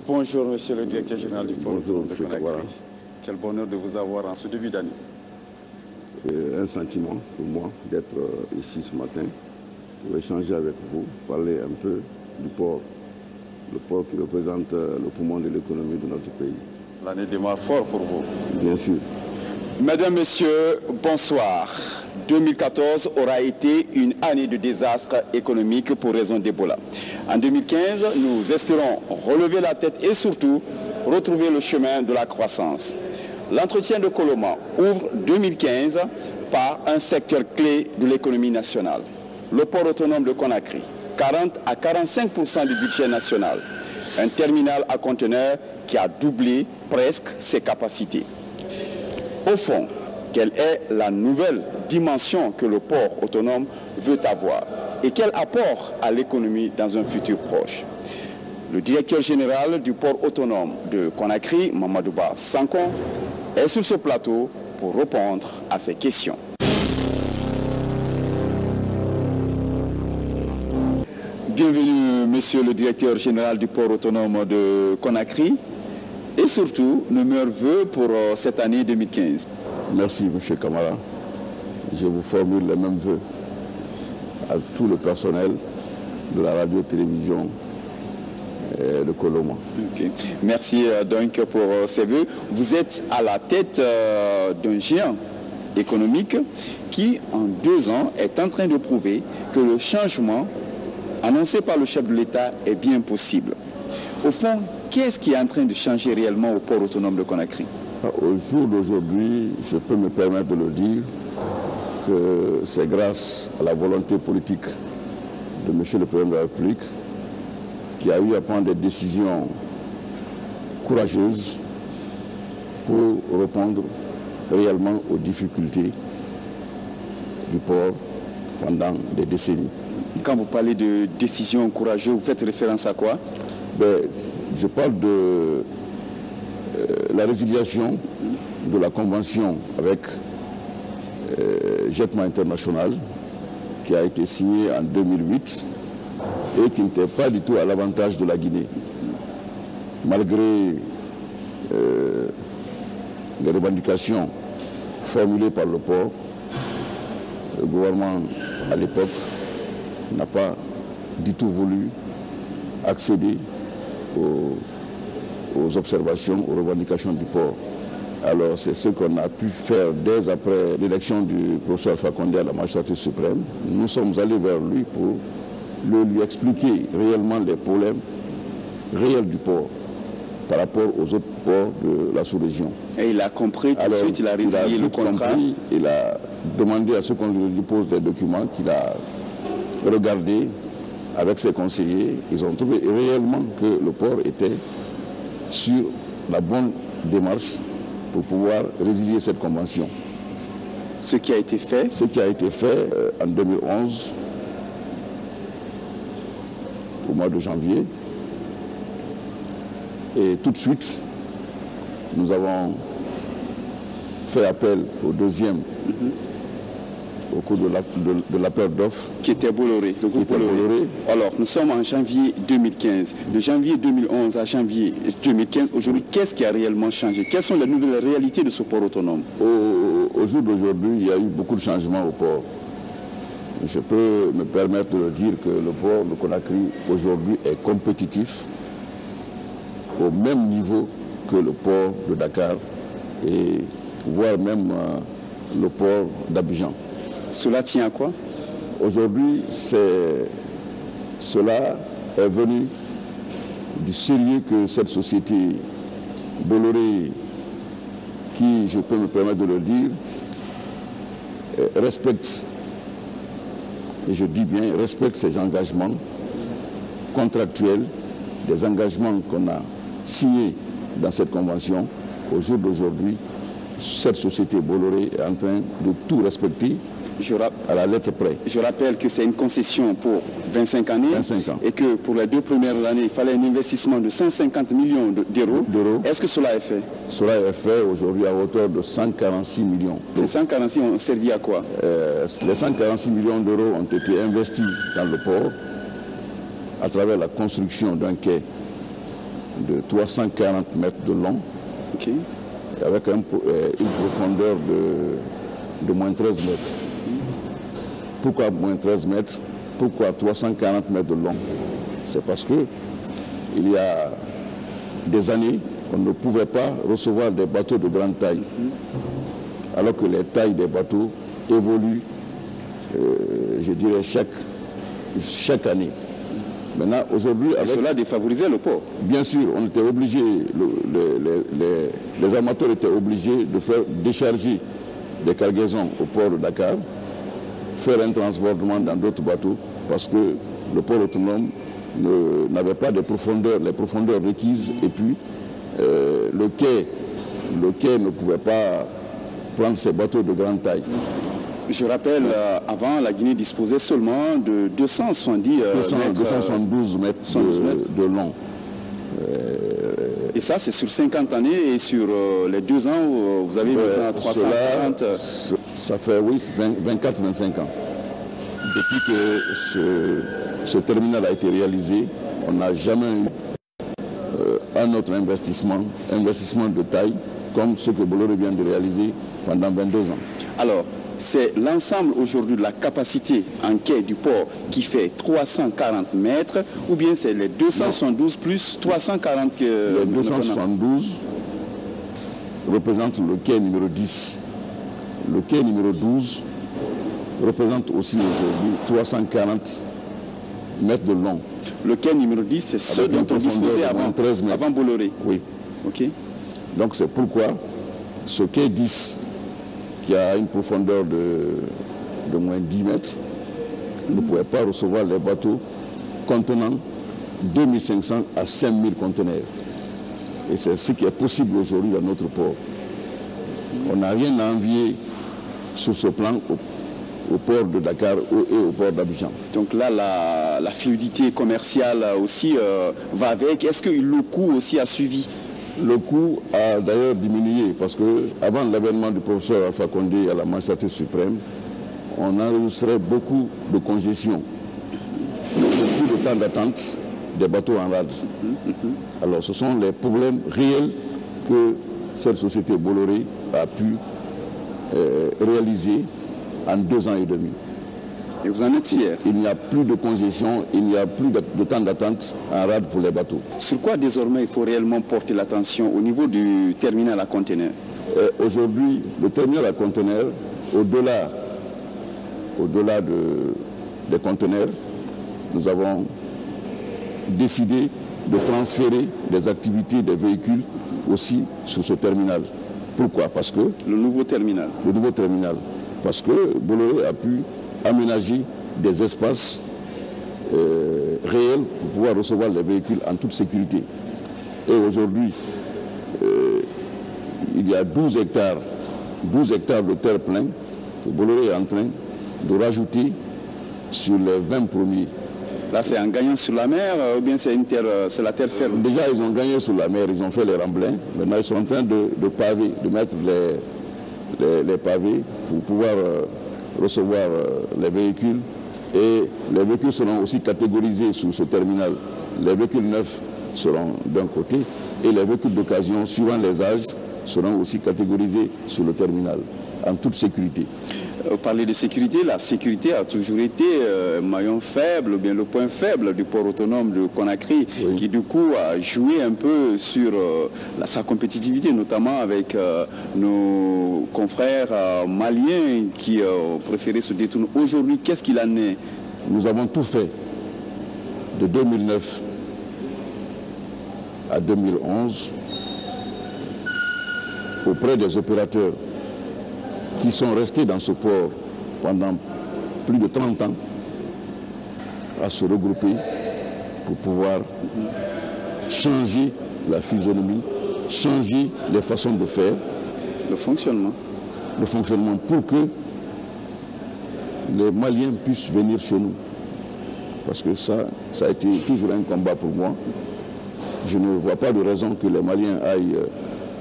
Bonjour, monsieur le directeur général du port autonome de Conakry. Voilà. Quel bonheur de vous avoir en ce début d'année. Un sentiment pour moi d'être ici ce matin pour échanger avec vous, parler un peu du port. Le port qui représente le poumon de l'économie de notre pays. L'année démarre fort pour vous. Bien sûr. Mesdames, Messieurs, bonsoir. 2014 aura été une année de désastre économique pour raison d'Ebola. En 2015, nous espérons relever la tête et surtout retrouver le chemin de la croissance. L'entretien de Coloma ouvre 2015 par un secteur clé de l'économie nationale. Le port autonome de Conakry, 40 à 45% du budget national. Un terminal à conteneurs qui a doublé presque ses capacités. Au fond, quelle est la nouvelle dimension que le port autonome veut avoir et quel apport à l'économie dans un futur proche? Le directeur général du port autonome de Conakry, Mamadouba Sankon, est sur ce plateau pour répondre à ces questions. Bienvenue, monsieur le directeur général du port autonome de Conakry. Et surtout, nos meilleurs vœux pour cette année 2015. Merci, monsieur Kamara. Je vous formule les mêmes vœux à tout le personnel de la radio-télévision de Coloma. Okay. Merci donc pour ces vœux. Vous êtes à la tête d'un géant économique qui, en 2 ans, est en train de prouver que le changement annoncé par le chef de l'État est bien possible. Au fond, qu'est-ce qui est en train de changer réellement au port autonome de Conakry? Au jour d'aujourd'hui, je peux me permettre de le dire, que c'est grâce à la volonté politique de M. le Président de la République qui a eu à prendre des décisions courageuses pour répondre réellement aux difficultés du port pendant des décennies. Quand vous parlez de décisions courageuses, vous faites référence à quoi? Je parle de la résiliation de la convention avec Jetman International qui a été signée en 2008 et qui n'était pas du tout à l'avantage de la Guinée. Malgré les revendications formulées par le port, le gouvernement à l'époque n'a pas du tout voulu accéder aux observations, aux revendications du port. Alors c'est ce qu'on a pu faire dès après l'élection du professeur Alpha Condé à la magistrature suprême. Nous sommes allés vers lui pour lui expliquer réellement les problèmes réels du port par rapport aux autres ports de la sous-région. Et il a compris tout de suite, il a résilié le contrat. Il a demandé à ce qu'on lui dépose des documents qu'il a regardés avec ses conseillers. Ils ont trouvé réellement que le port était sur la bonne démarche pour pouvoir résilier cette convention. Ce qui a été fait? Ce qui a été fait en 2011, au mois de janvier. Et tout de suite, nous avons fait appel au deuxième au cours de l'appel d'offres. Qui était Bolloré, le groupe Bolloré. Alors, nous sommes en janvier 2015. De janvier 2011 à janvier 2015, aujourd'hui, qu'est-ce qui a réellement changé? Quelles sont les nouvelles réalités de ce port autonome? Au jour d'aujourd'hui, il y a eu beaucoup de changements au port. Je peux me permettre de dire que le port de Conakry, aujourd'hui, est compétitif au même niveau que le port de Dakar et voire même le port d'Abidjan. Cela tient à quoi? Aujourd'hui, cela est venu du sérieux que cette société Bolloré, qui, je peux me permettre de le dire, respecte, et je dis bien, respecte ses engagements contractuels, des engagements qu'on a signés dans cette convention. Au jour d'aujourd'hui, cette société Bolloré est en train de tout respecter à la lettre près. Je rappelle que c'est une concession pour 25 années 25 ans. Et que pour les 2 premières années, il fallait un investissement de 150 millions d'euros. Est-ce que cela est fait? Cela est fait aujourd'hui à hauteur de 146 millions. Ces 146 ont servi à quoi? Les 146 millions d'euros ont été investis dans le port à travers la construction d'un quai de 340 mètres de long, okay, avec une profondeur de moins 13 mètres. Pourquoi moins 13 mètres? Pourquoi 340 mètres de long? C'est parce que il y a des années, on ne pouvait pas recevoir des bateaux de grande taille, alors que les tailles des bateaux évoluent, je dirais, chaque année. Maintenant, aujourd'hui, et cela défavorisait le port. Bien sûr, on était obligé, les armateurs étaient obligés de faire décharger des cargaisons au port de Dakar, faire un transbordement dans d'autres bateaux, parce que le port autonome n'avait pas les profondeurs requises, et puis le quai ne pouvait pas prendre ces bateaux de grande taille. Je rappelle, avant, la Guinée disposait seulement de 272 mètres de long. Et ça, c'est sur 50 années, et sur les 2 ans où vous avez maintenant 340. Ça fait, oui, 24-25 ans. Depuis que ce terminal a été réalisé, on n'a jamais eu un autre investissement de taille, comme ce que Bolloré vient de réaliser pendant 22 ans. Alors, c'est l'ensemble aujourd'hui de la capacité en quai du port qui fait 340 mètres, ou bien c'est les 272 plus 340 que... Les 272 représentent le quai numéro 10. Le quai numéro 12 représente aussi aujourd'hui 340 mètres de long. Le quai numéro 10, c'est ce dont on disposait avant Bolloré. Oui. Ok. Donc c'est pourquoi ce quai 10, qui a une profondeur de moins 10 mètres, ne pouvait pas recevoir les bateaux contenant 2500 à 5000 conteneurs. Et c'est ce qui est possible aujourd'hui dans notre port. On n'a rien à envier sur ce plan au port de Dakar et au port d'Abidjan. Donc là, la fluidité commerciale aussi va avec. Est-ce que le coût aussi a suivi? Le coût a d'ailleurs diminué parce qu'avant l'avènement du professeur Alpha Condé à la magistrature suprême, on enregistrait beaucoup de congestion, beaucoup de temps d'attente des bateaux en rade. Alors ce sont les problèmes réels que cette société Bolloré a pu réaliser en 2 ans et demi. Et vous en êtes fiers? Il n'y a plus de congestion, il n'y a plus de temps d'attente en rade pour les bateaux. Sur quoi désormais il faut réellement porter l'attention au niveau du terminal à conteneurs? Aujourd'hui, le terminal à conteneurs, au-delà des conteneurs, nous avons décidé de transférer des activités des véhicules aussi sur ce terminal. Pourquoi? Parce que... Le nouveau terminal. Le nouveau terminal. Parce que Bolloré a pu aménager des espaces réels pour pouvoir recevoir les véhicules en toute sécurité. Et aujourd'hui, il y a 12 hectares de terre plein que Bolloré est en train de rajouter sur les 20 premiers. Là, c'est en gagnant sur la mer ou bien c'est la terre ferme? Déjà, ils ont gagné sur la mer, ils ont fait les remblais. Maintenant, ils sont en train de paver, de mettre les pavés pour pouvoir recevoir les véhicules. Et les véhicules seront aussi catégorisés sur ce terminal. Les véhicules neufs seront d'un côté et les véhicules d'occasion, suivant les âges, seront aussi catégorisés sur le terminal, en toute sécurité. Parler de sécurité, la sécurité a toujours été maillon faible, ou bien le point faible du port autonome de Conakry, oui, qui du coup a joué un peu sur sa compétitivité, notamment avec nos confrères maliens qui ont préféré se détourner. Aujourd'hui, qu'est-ce qu'il en est? Nous avons tout fait de 2009 à 2011 auprès des opérateurs qui sont restés dans ce port pendant plus de 30 ans à se regrouper pour pouvoir changer la physionomie, changer les façons de faire. Le fonctionnement. Le fonctionnement pour que les Maliens puissent venir chez nous. Parce que ça a été toujours un combat pour moi. Je ne vois pas de raison que les Maliens aillent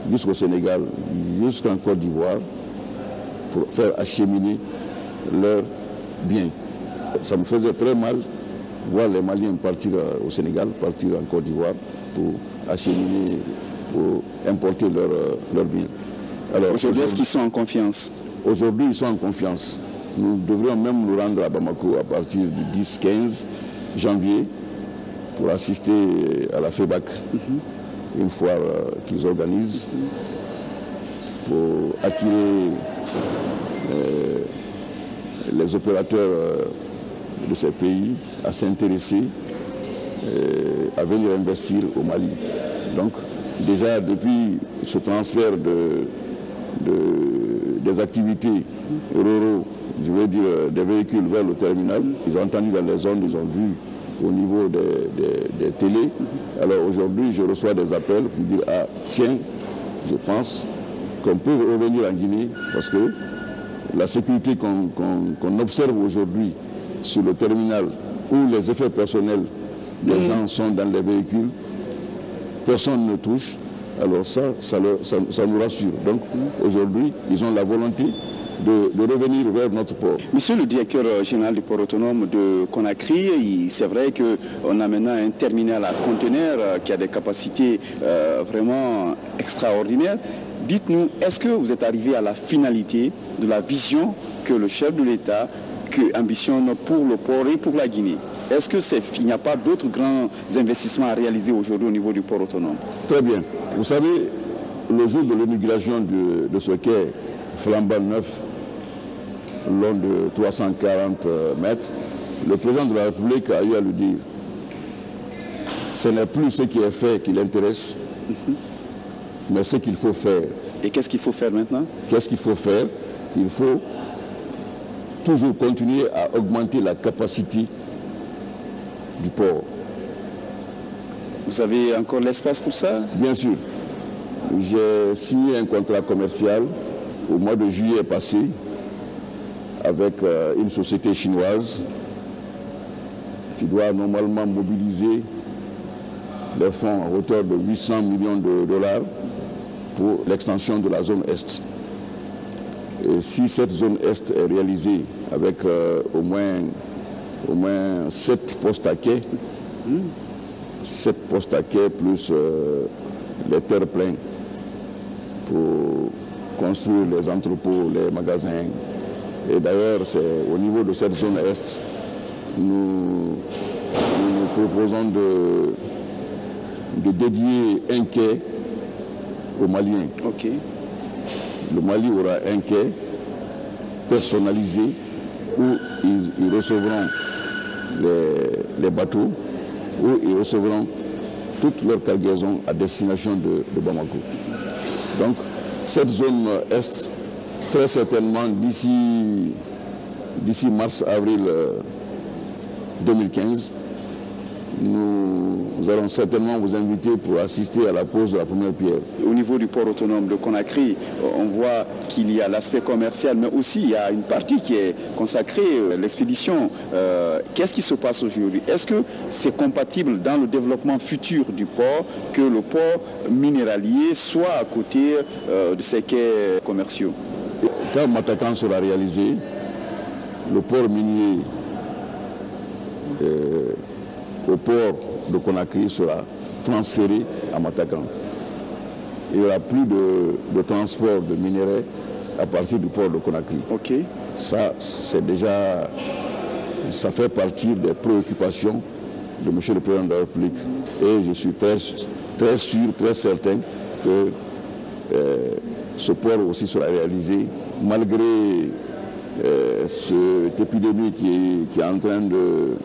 jusqu'au Sénégal, jusqu'en Côte d'Ivoire, pour faire acheminer leurs biens. Ça me faisait très mal voir les Maliens partir au Sénégal, partir en Côte d'Ivoire pour acheminer, pour importer leurs biens. Aujourd'hui, est-ce qu'ils sont en confiance? Aujourd'hui, ils sont en confiance. Nous devrions même nous rendre à Bamako à partir du 10-15 janvier pour assister à la FEBAC, une foire qu'ils organisent, pour attirer les opérateurs de ces pays à s'intéresser, à venir investir au Mali. Donc, déjà depuis ce transfert des activités ruraux, je veux dire des véhicules vers le terminal, ils ont entendu dans les zones, ils ont vu au niveau des télés. Alors aujourd'hui, je reçois des appels pour dire « Ah, tiens, je pense qu'on peut revenir en Guinée parce que la sécurité qu'on observe aujourd'hui sur le terminal où les effets personnels des gens sont dans les véhicules, personne ne touche. Alors ça nous rassure. Donc aujourd'hui, ils ont la volonté de revenir vers notre port. Monsieur le directeur général du port autonome de Conakry, c'est vrai qu'on a maintenant un terminal à conteneurs qui a des capacités vraiment extraordinaires. Dites-nous, est-ce que vous êtes arrivé à la finalité de la vision que le chef de l'État ambitionne pour le port et pour la Guinée? Est-ce qu'il n'y a pas d'autres grands investissements à réaliser aujourd'hui au niveau du port autonome? Très bien. Vous savez, le jour de l'inauguration de ce quai flambant neuf, long de 340 mètres, le président de la République a eu à lui dire ce n'est plus ce qui est fait qui l'intéresse, mais ce qu'il faut faire. Et qu'est-ce qu'il faut faire maintenant? Qu'est-ce qu'il faut faire? Il faut toujours continuer à augmenter la capacité du port. Vous avez encore l'espace pour ça? Bien sûr. J'ai signé un contrat commercial au mois de juillet passé avec une société chinoise qui doit normalement mobiliser les fonds à hauteur de 800 millions de dollars pour l'extension de la zone Est. Et si cette zone Est est réalisée avec au moins 7 postes à quai, 7 postes à quai plus les terre-pleins pour construire les entrepôts, les magasins. Et d'ailleurs, c'est au niveau de cette zone Est, nous proposons de dédier un quai aux Maliens. Okay. Le Mali aura un quai personnalisé où ils recevront les bateaux, où ils recevront toute leur cargaison à destination de Bamako. Donc, cette zone Est, très certainement d'ici mars-avril 2015, nous allons certainement vous inviter pour assister à la pose de la première pierre. Au niveau du port autonome de Conakry, on voit qu'il y a l'aspect commercial, mais aussi il y a une partie qui est consacrée à l'expédition. Qu'est-ce qui se passe aujourd'hui? Est-ce que c'est compatible dans le développement futur du port que le port minéralier soit à côté de ces quais commerciaux? Quand Matakan sera réalisé, le port minier au port de Conakry sera transféré à Matakan. Il n'y aura plus de transport de minerais à partir du port de Conakry. Okay. Ça, c'est déjà, ça fait partie des préoccupations de M. le Président de la République. Et je suis très sûr, très certain que ce port aussi sera réalisé malgré cette épidémie qui est en train de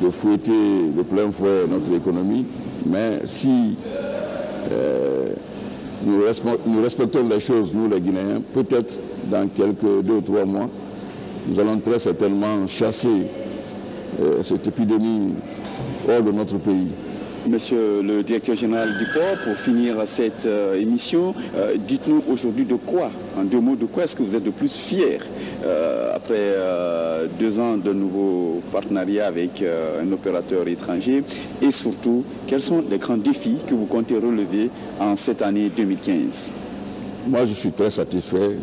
fouetter de plein fouet notre économie. Mais si nous respectons les choses, nous les Guinéens, peut-être dans quelques 2 ou 3 mois, nous allons très certainement chasser cette épidémie hors de notre pays. Monsieur le directeur général du port, pour finir cette émission, dites-nous aujourd'hui de quoi, en 2 mots, de quoi est-ce que vous êtes le plus fier après 2 ans de nouveaux partenariats avec un opérateur étranger, et surtout, quels sont les grands défis que vous comptez relever en cette année 2015? Moi, je suis très satisfait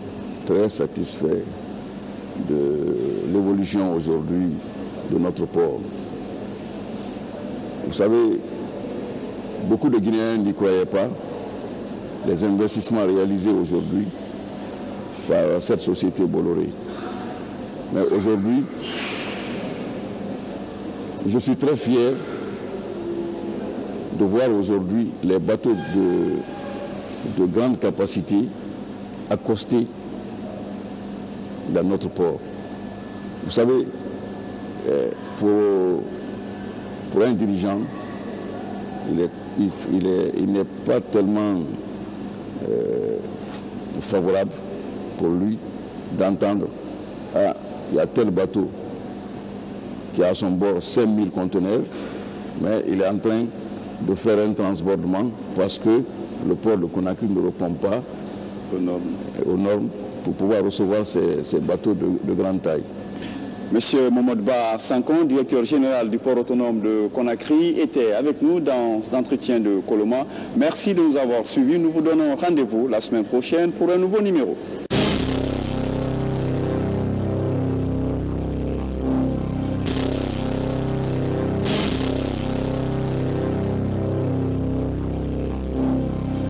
de l'évolution aujourd'hui de notre port. Vous savez, Beaucoup de Guinéens n'y croyaient pas. Les investissements réalisés aujourd'hui par cette société Bolloré. Mais aujourd'hui, je suis très fier de voir aujourd'hui les bateaux de grande capacité accostés dans notre port. Vous savez, pour un dirigeant, il n'est pas tellement favorable pour lui d'entendre « Ah, il y a tel bateau qui a à son bord 5000 conteneurs, mais il est en train de faire un transbordement parce que le port de Conakry ne répond pas aux normes pour pouvoir recevoir ces bateaux de grande taille. » Monsieur Mohamed Ba Sankon, directeur général du port autonome de Conakry, était avec nous dans cet entretien de Koloma. Merci de nous avoir suivis. Nous vous donnons rendez-vous la semaine prochaine pour un nouveau numéro.